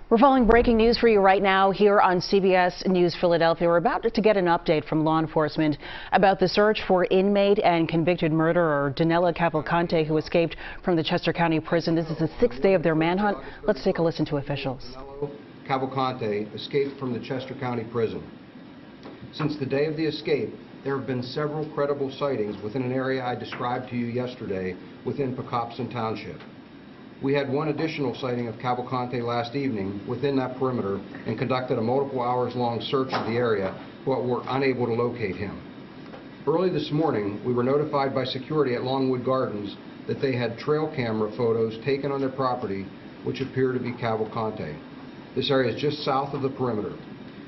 We're following breaking news for you right now here on CBS News Philadelphia. We're about to get an update from law enforcement about the search for inmate and convicted murderer Danelo Cavalcante, who escaped from the Chester County prison. This is the 6th day of their manhunt. Let's take a listen to officials. Danelo Cavalcante escaped from the Chester County prison. Since the day of the escape, there have been several credible sightings within an area I described to you yesterday within Pocopson Township. We had one additional sighting of Cavalcante last evening within that perimeter and conducted a multiple hours long search of the area, but were unable to locate him. Early this morning, we were notified by security at Longwood Gardens that they had trail camera photos taken on their property which appear to be Cavalcante. This area is just south of the perimeter.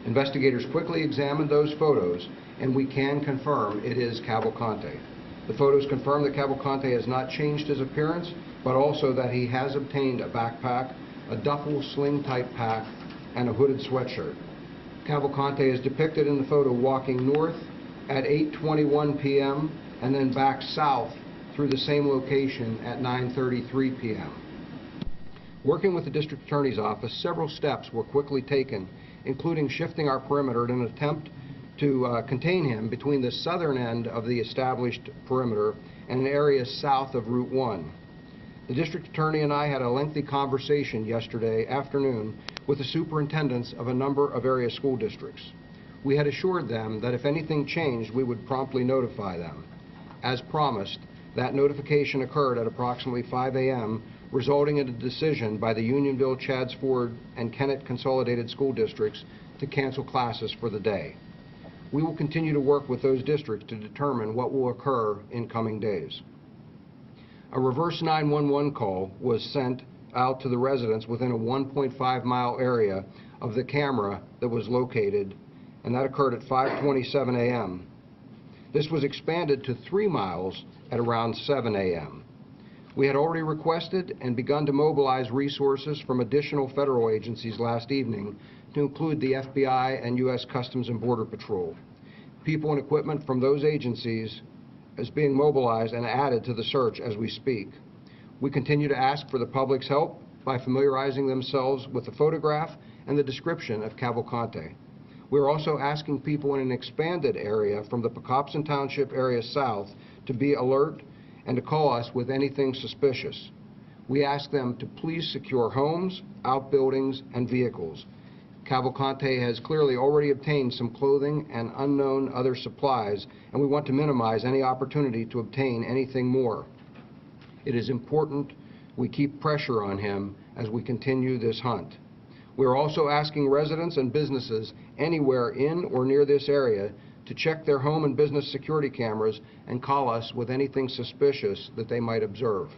Investigators quickly examined those photos and we can confirm it is Cavalcante. The photos confirm that Cavalcante has not changed his appearance, but also that he has obtained a backpack, a duffel sling-type pack, and a hooded sweatshirt. Cavalcante is depicted in the photo walking north at 8:21 p.m. and then back south through the same location at 9:33 p.m. Working with the District Attorney's Office, several steps were quickly taken, including shifting our perimeter in an attempt to contain him between the southern end of the established perimeter and an area south of Route 1. The District Attorney and I had a lengthy conversation yesterday afternoon with the superintendents of a number of area school districts. We had assured them that if anything changed, we would promptly notify them. As promised, that notification occurred at approximately 5 a.m., resulting in a decision by the Unionville, Chadds Ford, and Kennett Consolidated School Districts to cancel classes for the day. We will continue to work with those districts to determine what will occur in coming days. A reverse 911 call was sent out to the residents within a 1.5-mile area of the camera that was located, and that occurred at 5:27 a.m. This was expanded to 3 miles at around 7 a.m. We had already requested and begun to mobilize resources from additional federal agencies last evening to include the FBI and U.S. Customs and Border Patrol. People and equipment from those agencies is being mobilized and added to the search as we speak. We continue to ask for the public's help by familiarizing themselves with the photograph and the description of Cavalcante. We are also asking people in an expanded area from the Pocopson Township area south to be alert and to call us with anything suspicious. We ask them to please secure homes, outbuildings, and vehicles. Cavalcante has clearly already obtained some clothing and unknown other supplies, and we want to minimize any opportunity to obtain anything more. It is important we keep pressure on him as we continue this hunt. We are also asking residents and businesses anywhere in or near this area to check their home and business security cameras and call us with anything suspicious that they might observe.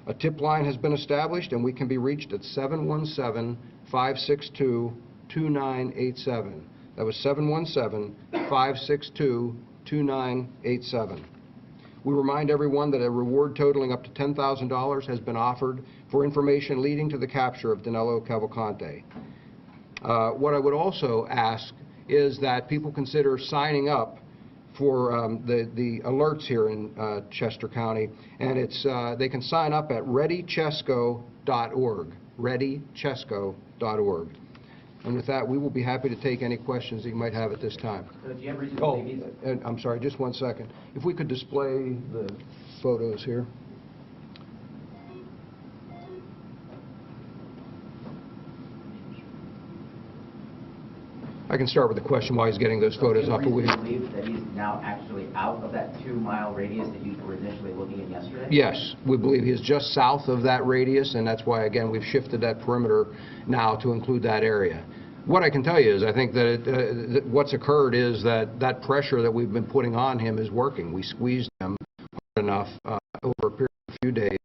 A tip line has been established and we can be reached at 717-562-2987. That was 717-562-2987. We remind everyone that a reward totaling up to $10,000 has been offered for information leading to the capture of Danelo Cavalcante. What I would also ask is that people consider signing up for the alerts here in Chester County, and it's they can sign up at readychesco.org, readychesco.org. And with that, we will be happy to take any questions that you might have at this time. Do you have reason to believe these? And I'm sorry, just 1 second. If we could display the photos here. I can start with the question while he's getting those photos up. Do you believe that he's now actually out of that 2-mile radius that you were initially looking at yesterday? Yes, we believe he's just south of that radius, and that's why, again, we've shifted that perimeter now to include that area. What I can tell you is I think that what's occurred is that pressure that we've been putting on him is working. We squeezed him hard enough over a period of a few days,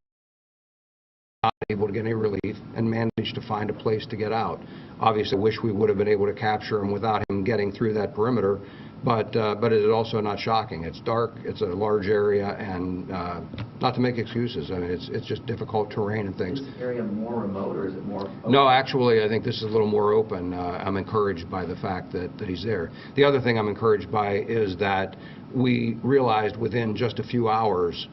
not able to get any relief, and managed to find a place to get out. Obviously, I wish we would have been able to capture him without him getting through that perimeter, but it is also not shocking. It's dark, it's a large area, and not to make excuses. I mean, it's just difficult terrain and things. Is this area more remote, or is it more open? No, actually, I think this is a little more open. I'm encouraged by the fact that he's there. The other thing I'm encouraged by is that we realized within just a few hours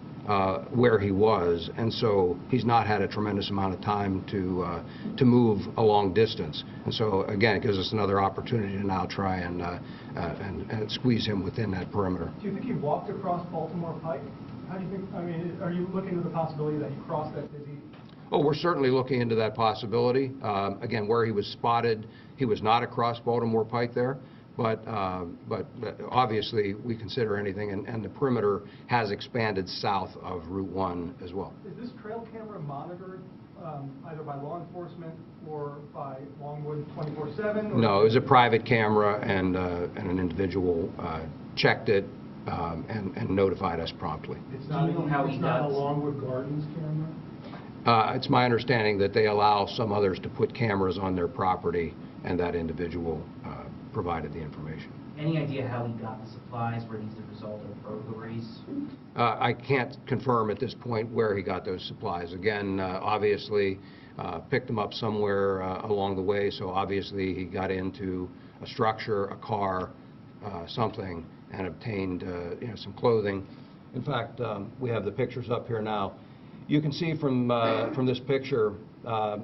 where he was, and so he's not had a tremendous amount of time to move a long distance. And so again, it gives us another opportunity to now try and squeeze him within that perimeter. Do you think he walked across Baltimore Pike? How do you think? I mean, are you looking at the possibility that he crossed that busy? Oh, we're certainly looking into that possibility. Again, where he was spotted, he was not across Baltimore Pike there. But obviously, we consider anything, and the perimeter has expanded south of Route 1 as well. Is this trail camera monitored either by law enforcement or by Longwood 24/7? No, it was a private camera, and an individual checked it and notified us promptly. It's not a Longwood Gardens camera? It's my understanding that they allow some others to put cameras on their property, and that individual provided the information. Any idea how he got the supplies? Were these the result of burglaries? I can't confirm at this point where he got those supplies. Again, obviously, picked them up somewhere along the way, so obviously he got into a structure, a car, something, and obtained some clothing. In fact, we have the pictures up here now. You can see from this picture,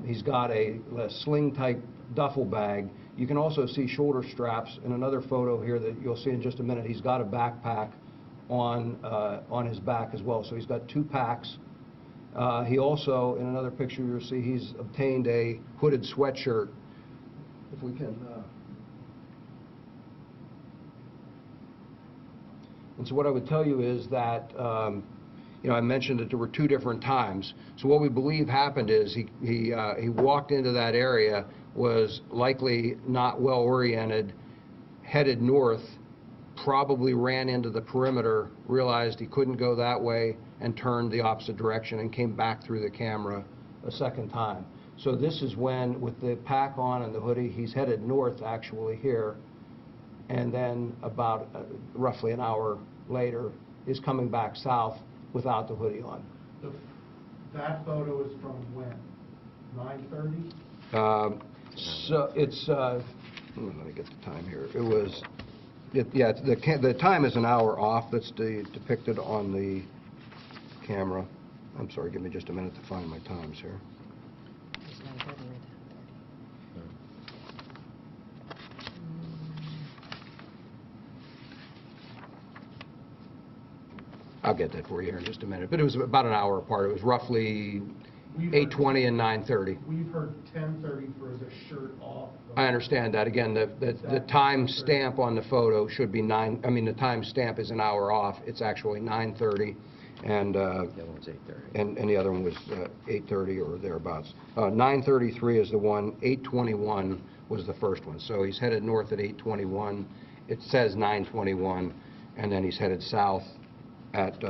he's got a sling-type duffel bag. You can also see shoulder straps in another photo here that you'll see in just a minute. He's got a backpack on his back as well, so he's got 2 packs. He also, in another picture you'll see, he's obtained a hooded sweatshirt. If we can... And so what I would tell you is that I mentioned that there were 2 different times. So what we believe happened is he walked into that area, was likely not well oriented, headed north, probably ran into the perimeter, realized he couldn't go that way, and turned the opposite direction and came back through the camera a second time. So this is when, with the pack on and the hoodie, he's headed north actually here, and then about roughly an hour later is coming back south without the hoodie on. That photo is from when? 9:30? So it's, let me get the time here. It was, yeah, the time is an hour off. That's depicted on the camera. I'm sorry, give me just a minute to find my times here. I'll get that for you here in just a minute. But it was about an hour apart. It was roughly 8:20 and 9:30. We've heard 10:30 for the shirt off. I understand that. Again, the time stamp on the photo should be the time stamp is an hour off. It's actually 9:30, and the other one's 8:30. And the other one was 8:30 or thereabouts. 9:33 is the one. 8:21 was the first one. So he's headed north at 8:21. It says 9:21, and then he's headed south at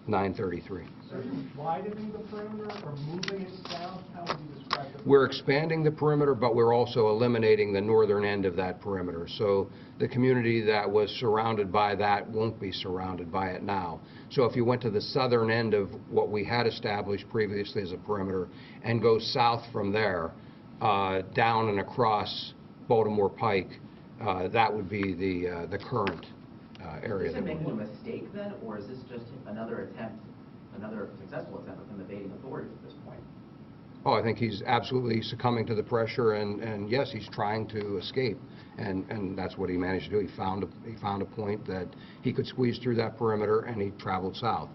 9:33. So are you widening the perimeter or moving it south? How would you describe it? We're expanding the perimeter, but we're also eliminating the northern end of that perimeter. So the community that was surrounded by that won't be surrounded by it now. So if you went to the southern end of what we had established previously as a perimeter and go south from there, down and across Baltimore Pike, that would be the current area. Is he making a mistake then, or is this just another successful attempt of him evading authorities at this point? Oh, I think he's absolutely succumbing to the pressure, and yes, he's trying to escape, and that's what he managed to do. He found a point that he could squeeze through that perimeter, and he traveled south.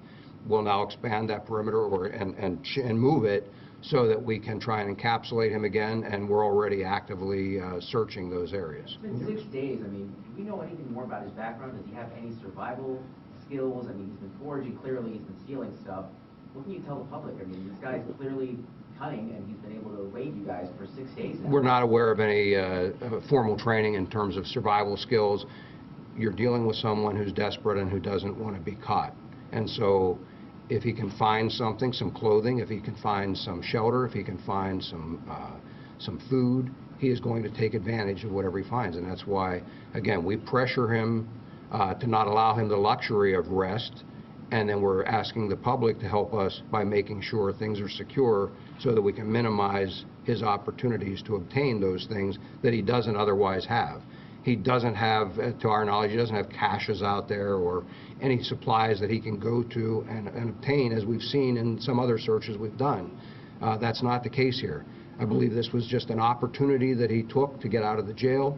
We'll now expand that perimeter and move it so that we can try and encapsulate him again, and we're already actively searching those areas. It's been 6 days. I mean, do we know anything more about his background? Does he have any survival skills? I mean, he's been foraging, clearly he's been stealing stuff. What can you tell the public? I mean, this guy's clearly cunning, and he's been able to evade you guys for 6 days now. We're not aware of any formal training in terms of survival skills. You're dealing with someone who's desperate and who doesn't want to be caught. And so if he can find something, some clothing, if he can find some shelter, if he can find some food, he is going to take advantage of whatever he finds. And that's why, again, we pressure him to not allow him the luxury of rest, and then we're asking the public to help us by making sure things are secure so that we can minimize his opportunities to obtain those things that he doesn't otherwise have. He doesn't have, to our knowledge, he doesn't have caches out there or any supplies that he can go to and obtain, as we've seen in some other searches we've done. That's not the case here. I believe this was just an opportunity that he took to get out of the jail,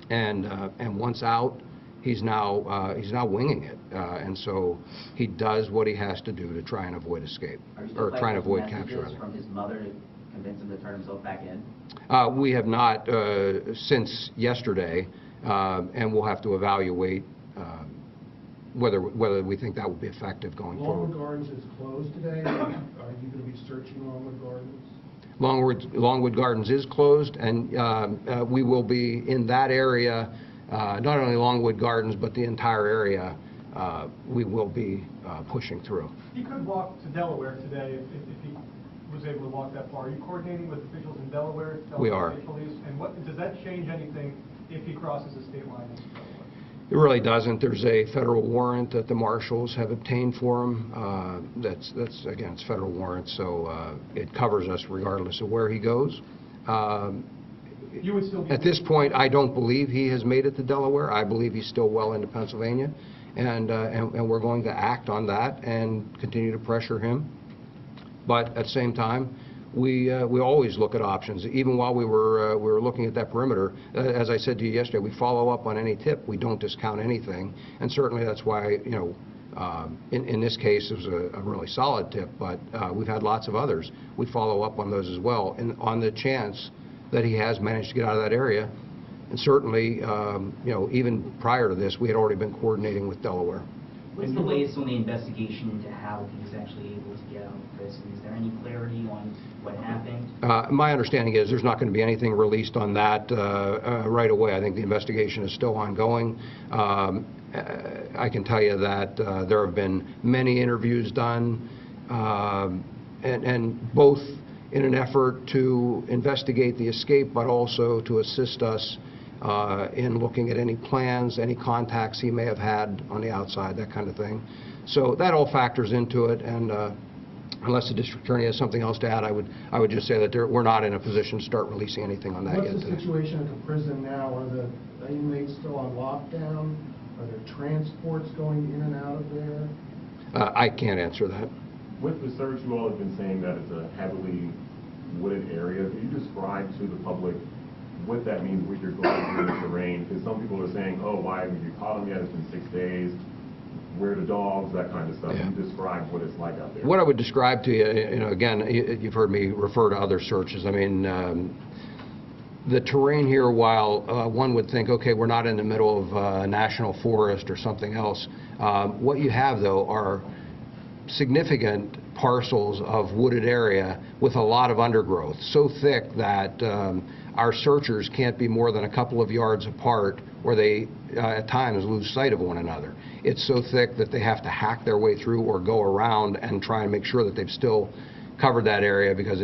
and once out, he's now winging it, and so he does what he has to do to try and avoid escape, or try and avoid capture. From his mother to convince him to turn himself back in? We have not since yesterday, and we'll have to evaluate whether we think that will be effective going forward. Longwood Gardens is closed today. Are you going to be searching Longwood Gardens? Longwood Gardens is closed, and we will be in that area, not only Longwood Gardens, but the entire area. We will be pushing through. He could walk to Delaware today if he was able to walk that far. Are you coordinating with officials in Delaware? We are. State Police? And does that change anything if he crosses the state line into Delaware? It really doesn't. There's a federal warrant that the marshals have obtained for him. That's again, it's federal warrant, so it covers us regardless of where he goes. You would still be at this point, I don't believe he has made it to Delaware. I believe he's still well into Pennsylvania, and we're going to act on that and continue to pressure him. But at the same time, we always look at options. Even while we were looking at that perimeter, as I said to you yesterday, we follow up on any tip. We don't discount anything, and certainly that's why, you know, in this case it was a really solid tip. But we've had lots of others. We follow up on those as well, and on the chance that he has managed to get out of that area. And certainly, you know, even prior to this, we had already been coordinating with Delaware. What's the latest on the investigation into how he was actually able to get out of prison? Is there any clarity on what happened? My understanding is there's not going to be anything released on that right away. I think the investigation is still ongoing. I can tell you that there have been many interviews done, and both in an effort to investigate the escape, but also to assist us in looking at any plans, any contacts he may have had on the outside, that kind of thing. So that all factors into it, and unless the district attorney has something else to add, I would just say that we're not in a position to start releasing anything on that yet. What's the situation at the prison now? Are the inmates still on lockdown? Are there transports going in and out of there? I can't answer that. With the search, you all have been saying that it's a heavily wooded area. Can you describe to the public what that means, what you're going through in the terrain? Because some people are saying, oh, why haven't you caught them yet? It's been 6 days. Where are the dogs? That kind of stuff. Yeah. Can you describe what it's like out there? What I would describe to you, you know, again, you've heard me refer to other searches. I mean, the terrain here, while one would think, okay, we're not in the middle of a national forest or something else, what you have, though, are significant parcels of wooded area with a lot of undergrowth, so thick that our searchers can't be more than a couple of yards apart, or they at times lose sight of one another. It's so thick that they have to hack their way through or go around and try and make sure that they've still covered that area, because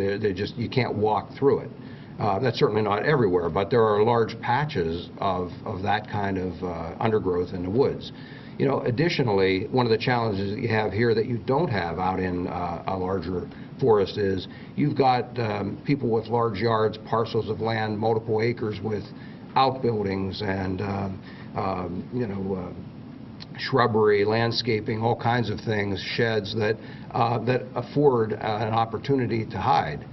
you can't walk through it. That's certainly not everywhere, but there are large patches of that kind of undergrowth in the woods. You know, additionally, one of the challenges that you have here that you don't have out in a larger forest is you've got people with large yards, parcels of land, multiple acres with outbuildings and you know, shrubbery, landscaping, all kinds of things, sheds that afford an opportunity to hide.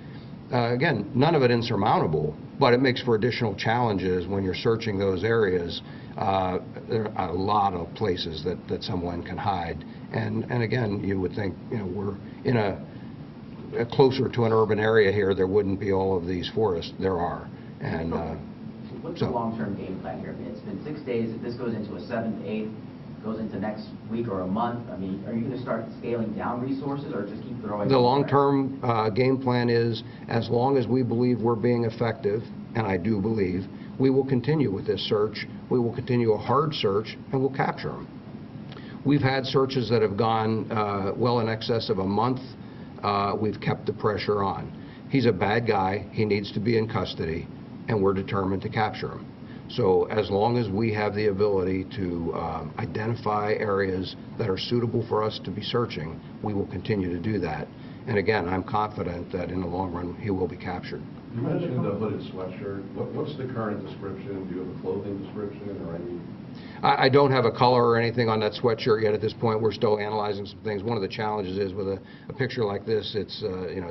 Again, none of it insurmountable, but it makes for additional challenges when you're searching those areas. There are a lot of places that someone can hide, and again, you would think, you know, we're in a closer to an urban area here, there wouldn't be all of these forests. There are, and what's the long-term game plan here? I mean, it's been 6 days. If this goes into a 7th, 8th, goes into next week or a month, I mean, are you going to start scaling down resources, or just keep throwing? The long-term game plan is, as long as we believe we're being effective, and I do believe, we will continue with this search. We will continue a hard search, and we'll capture them. We've had searches that have gone well in excess of a month. We've kept the pressure on. He's a bad guy. He needs to be in custody, and we're determined to capture him. So as long as we have the ability to identify areas that are suitable for us to be searching, we will continue to do that. And again, I'm confident that in the long run, he will be captured. You mentioned the hooded sweatshirt. What's the current description? Do you have a clothing description or any? I don't have a color or anything on that sweatshirt yet at this point. We're still analyzing some things. One of the challenges is with a picture like this, it's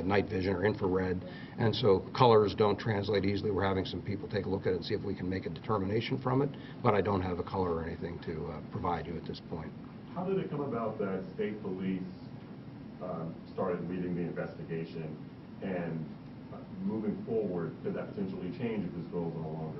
night vision or infrared, and so colors don't translate easily. We're having some people take a look at it and see if we can make a determination from it, but I don't have a color or anything to provide you at this point. How did it come about that state police started leading the investigation, and moving forward, could that potentially change if this goes on longer?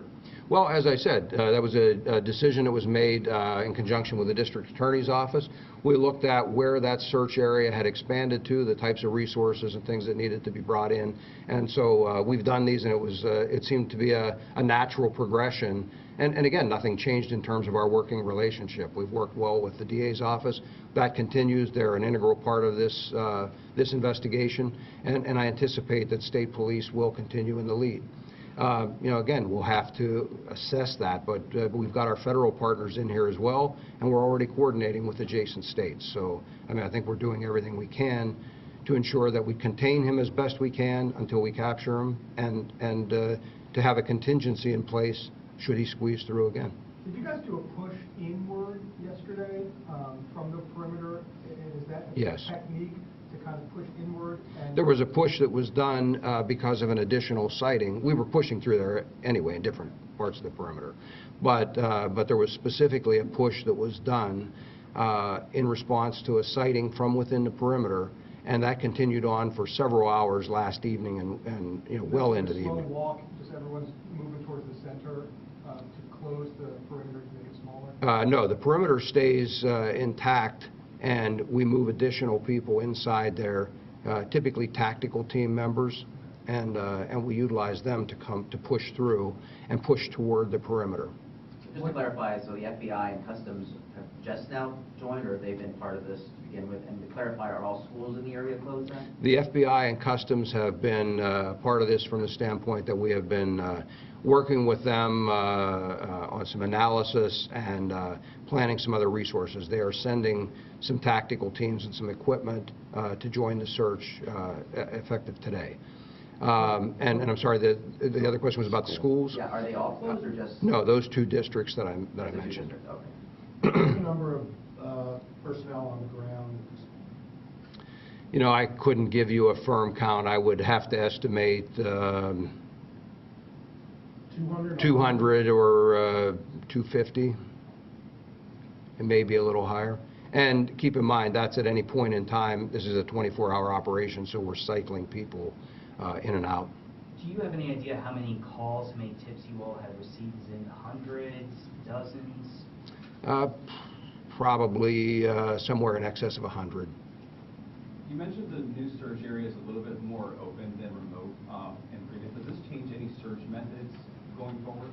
Well, as I said, that was a decision that was made in conjunction with the district attorney's office. We looked at where that search area had expanded to, the types of resources and things that needed to be brought in, and so we've done these, and it seemed to be a natural progression. And again, nothing changed in terms of our working relationship. We've worked well with the DA's office. That continues. They're an integral part of this investigation, and I anticipate that state police will continue in the lead. Again, we'll have to assess that, but we've got our federal partners in here as well, and we're already coordinating with adjacent states. So, I think we're doing everything we can to ensure that we contain him as best we can until we capture him, and to have a contingency in place should he squeeze through again. Did you guys do a push inward yesterday from the perimeter? Is that a Yes. technique to kind of push inward? And There was a push that was done because of an additional sighting. We were pushing through there anyway in different parts of the perimeter, but there was specifically a push that was done in response to a sighting from within the perimeter, and that continued on for several hours last evening and well into the evening. Slow walk, just everyone's moving towards the center to close the perimeter to make it smaller? No, the perimeter stays intact, and we move additional people inside there, typically tactical team members, and we utilize them to push through and push toward the perimeter. Just to clarify, so the FBI and Customs have just now joined, or have they been part of this to begin with? And to clarify, are all schools in the area closed then? The FBI and Customs have been part of this from the standpoint that we have been working with them on some analysis and planning some other resources. They are sending some tactical teams and some equipment to join the search effective today. And I'm sorry, the other question was about the schools? Yeah, are they all closed or just? No, those two districts that I those two mentioned. districts? Okay. What's the number of personnel on the ground? I couldn't give you a firm count. I would have to estimate 200 or 250. It may be a little higher. And keep in mind, that's at any point in time. This is a 24-hour operation, so we're cycling people in and out. Do you have any idea how many calls, how many tips you all have received? Is it in the hundreds, dozens? Probably somewhere in excess of 100. You mentioned the new search area is a little bit more open than remote and previous. Does this change any search methods going forward?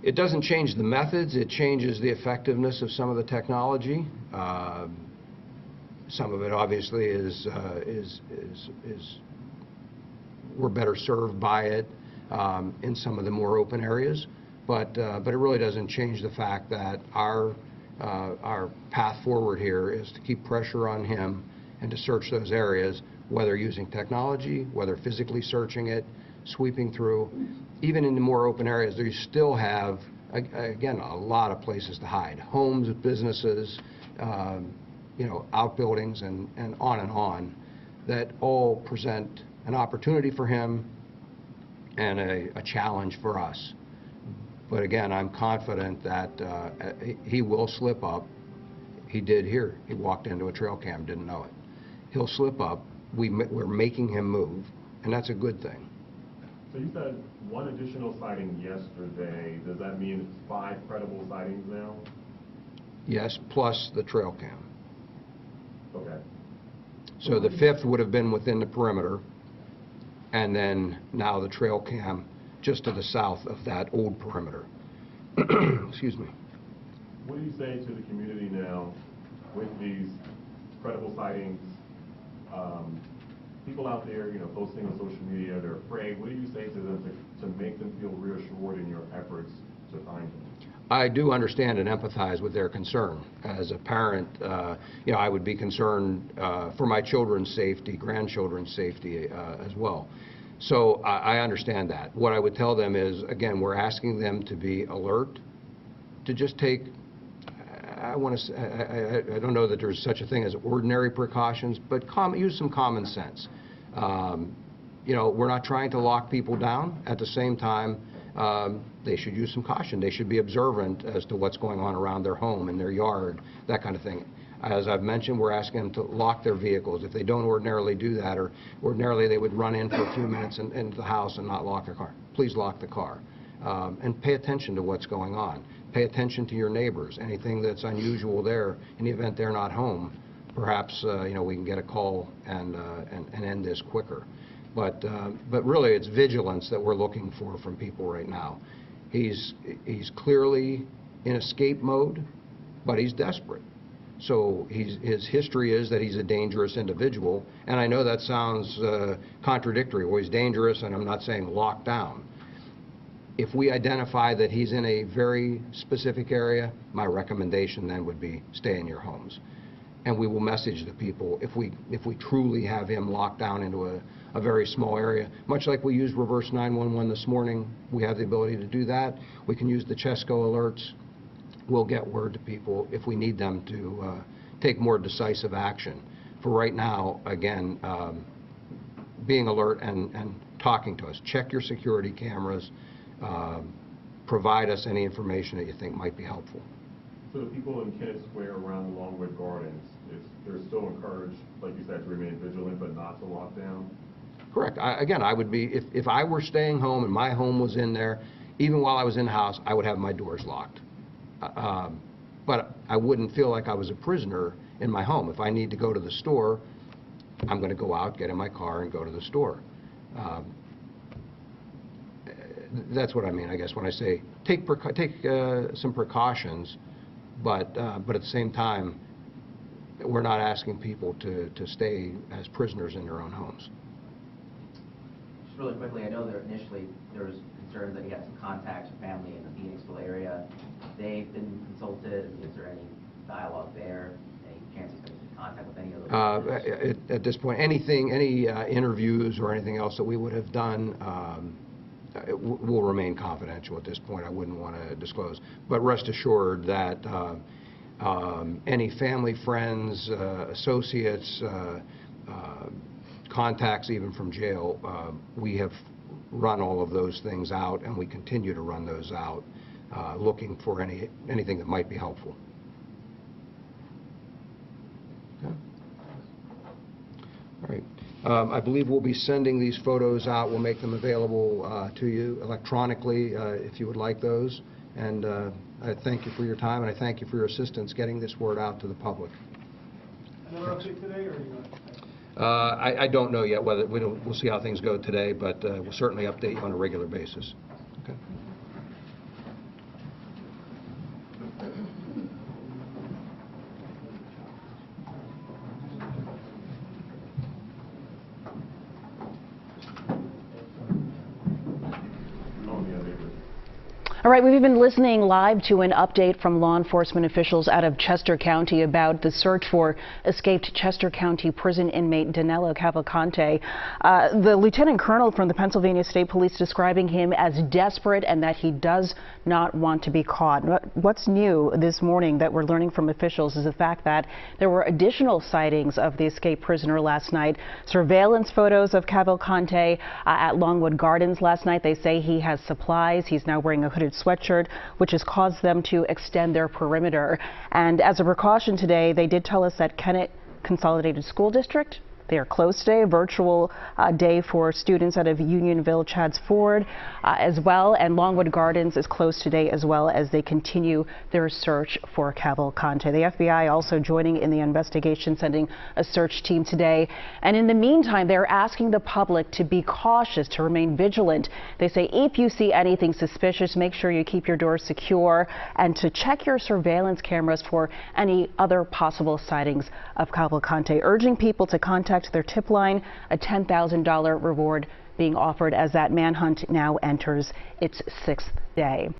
It doesn't change the methods. It changes the effectiveness of some of the technology. Some of it obviously is we're better served by it in some of the more open areas, but it really doesn't change the fact that our path forward here is to keep pressure on him and to search those areas, whether using technology, whether physically searching it, sweeping through. Even in the more open areas, there you still have, again, a lot of places to hide. Homes, businesses, outbuildings, and on, that all present an opportunity for him and a challenge for us. But again, I'm confident that he will slip up. He did here. He walked into a trail cam, didn't know it. He'll slip up. We're making him move, and that's a good thing. So you said one additional sighting yesterday. Does that mean it's 5 credible sightings now? Yes, plus the trail cam. Okay. So the 5th would have been within the perimeter, and then now the trail cam just to the south of that old perimeter. Excuse me. What do you say to the community now with these credible sightings? People out there, posting on social media, they're afraid. What do you say to them to make them feel reassured in your efforts to find them? I do understand and empathize with their concern. As a parent, I would be concerned for my children's safety, grandchildren's safety as well. So I understand that. What I would tell them is, again, we're asking them to be alert, to just take, I don't know that there's such a thing as ordinary precautions, but use some common sense. You know, we're not trying to lock people down. At the same time, they should use some caution. They should be observant as to what's going on around their home, in their yard, that kind of thing. As I've mentioned, we're asking them to lock their vehicles. If they don't ordinarily do that, or ordinarily they would run in for a few minutes into the house and not lock their car, please lock the car. And pay attention to what's going on. Pay attention to your neighbors. Anything that's unusual there, in the event they're not home, perhaps you know, we can get a call and end this quicker. But really, it's vigilance that we're looking for from people right now. He's clearly in escape mode, but he's desperate. So his history is that he's a dangerous individual, and I know that sounds contradictory. Well, he's dangerous, and I'm not saying lock down. If we identify that he's in a very specific area, my recommendation then would be stay in your homes. And we will message the people if we truly have him locked down into a very small area. Much like we used reverse 911 this morning, we have the ability to do that. We can use the Chesco alerts. We'll get word to people if we need them to take more decisive action. For right now, again, being alert and talking to us. Check your security cameras. Provide us any information that you think might be helpful. So the people in Kennett Square around the Longwood Gardens, they're still encouraged, like you said, to remain vigilant but not to lock down? Correct. Again, I would be, if I were staying home and my home was in there, even while I was in the house, I would have my doors locked. But I wouldn't feel like I was a prisoner in my home. If I need to go to the store, I'm going to go out, get in my car, and go to the store. That's what I mean, I guess, when I say take some precautions, but at the same time, we're not asking people to stay as prisoners in their own homes. Just really quickly, I know that initially there was concerns that he had some contacts with family in the Phoenixville area. They've been consulted. Is there any dialogue there? Any chance he's been in contact with any of those? At this point, any interviews or anything else that we would have done will remain confidential at this point. I wouldn't want to disclose. But rest assured that any family, friends, associates, contacts even from jail, we have run all of those things out, and we continue to run those out, looking for anything that might be helpful. Okay. All right. I believe we'll be sending these photos out. We'll make them available to you electronically if you would like those. And I thank you for your time, and I thank you for your assistance getting this word out to the public. Another update today, or are you not? I don't know yet whether we'll see how things go today, but we'll certainly update you on a regular basis. Okay. All right, we've been listening live to an update from law enforcement officials out of Chester County about the search for escaped Chester County prison inmate Danelo Cavalcante. The lieutenant colonel from the Pennsylvania State Police describing him as desperate and that he does not want to be caught. What's new this morning that we're learning from officials is the fact that there were additional sightings of the escaped prisoner last night. Surveillance photos of Cavalcante at Longwood Gardens last night. They say he has supplies. He's now wearing a hooded sweatshirt, which has caused them to extend their perimeter. And as a precaution today, they did tell us that Kennett Consolidated School District, they are closed today, a virtual day for students out of Unionville, Chadds Ford as well, and Longwood Gardens is closed today as well as they continue their search for Cavalcante. The FBI also joining in the investigation, sending a search team today. And in the meantime, they're asking the public to be cautious, to remain vigilant. They say if you see anything suspicious, make sure you keep your doors secure and to check your surveillance cameras for any other possible sightings of Cavalcante, urging people to contact their tip line, a $10,000 reward being offered as that manhunt now enters its 6th day.